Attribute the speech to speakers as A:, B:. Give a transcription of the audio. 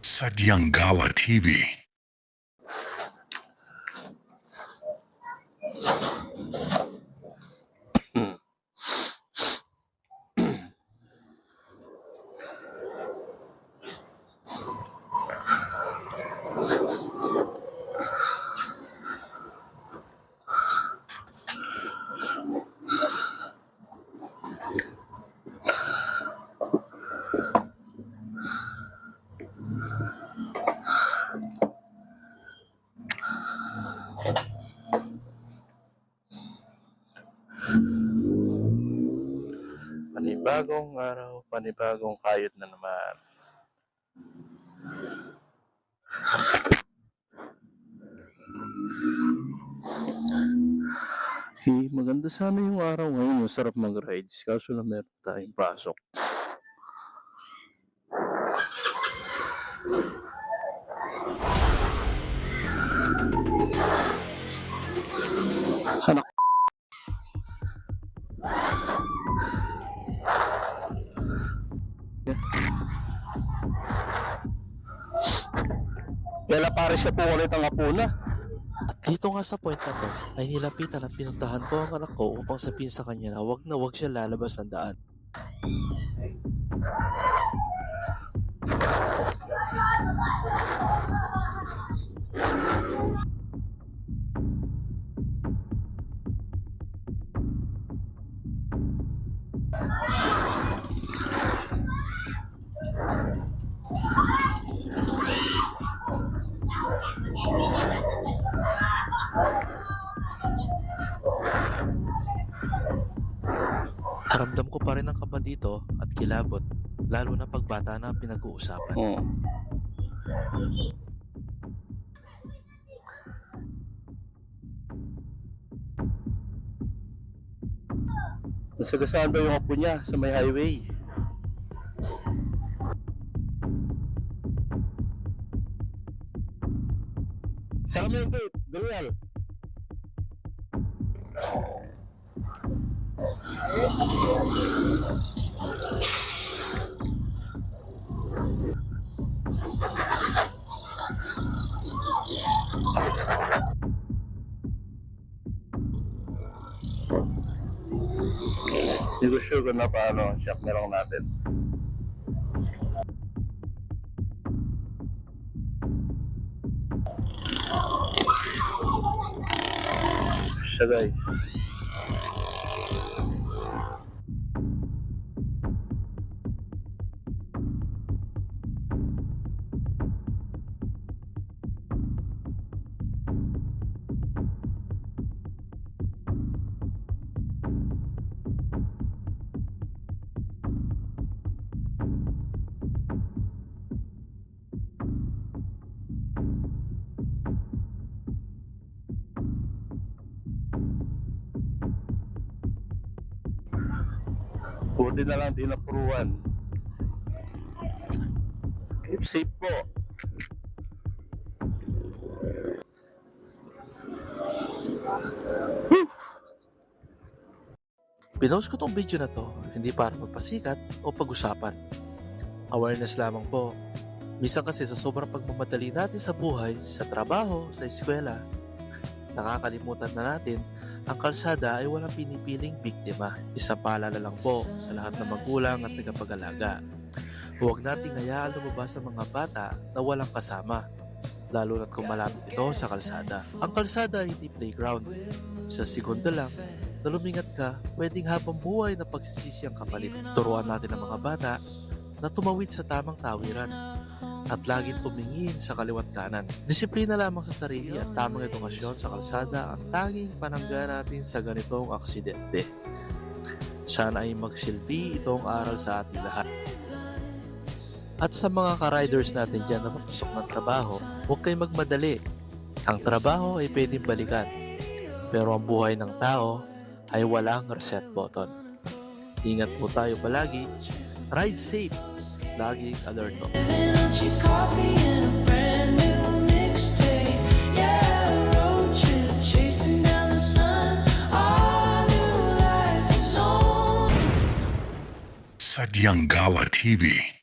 A: Sadyang Gala TV.
B: Panibagong araw, panibagong kayod na naman. Maganda sana yung araw ngayon, masarap mag-rides, kaso lang meron tayong pasok. Anak. Kaya pare siya po ulit ang apuna.
C: At dito nga sa point na to, ay nilapitan at pinuntahan ko ang anak ko upang sabihin sa kanya na wag siya lalabas ng daan. Ramdam ko pa rin ang kaba dito at kilabot, lalo na pagbata na ang pinag-uusapan.
B: Nasagasaan daw yung apo niya sa may highway. Sa kami yung tape, Galual. Hindi ko sure kung paano, check na lang natin. Siya guys. Buti na lang di napuruan. Keep safe po.
C: Pinost ko tong video na to, hindi para magpasikat o pag-usapan. Awareness lamang po. Minsan kasi sa sobrang pagmamadali natin sa buhay, sa trabaho, sa eskwela, nakakalimutan na natin ang kalsada ay walang pinipiling biktima. Isang paalala lang po sa lahat ng magulang at tagapag-alaga. Huwag nating hayaan lumabas ang mga bata na walang kasama, lalo na't kung malapit ito sa kalsada. Ang kalsada ay hindi playground. Sa segundo lang na lumingat ka, pwedeng habang buhay na pagsisisi ang kapalit. Turuan natin ang mga bata na tumawid sa tamang tawiran at laging tumingin sa kaliwat kanan. Disiplina lamang sa sarili at tamang edukasyon sa kalsada ang tanging panangga natin sa ganitong aksidente. Sana ay magsilbi itong aral sa ating lahat. At sa mga ka-riders natin dyan na papasok ng trabaho, huwag kayong magmadali. Ang trabaho ay pwedeng balikan, pero ang buhay ng tao ay walang reset button. Ingat po tayo palagi. Ride safe. Laging alert po.
A: Sadyang Gala TV.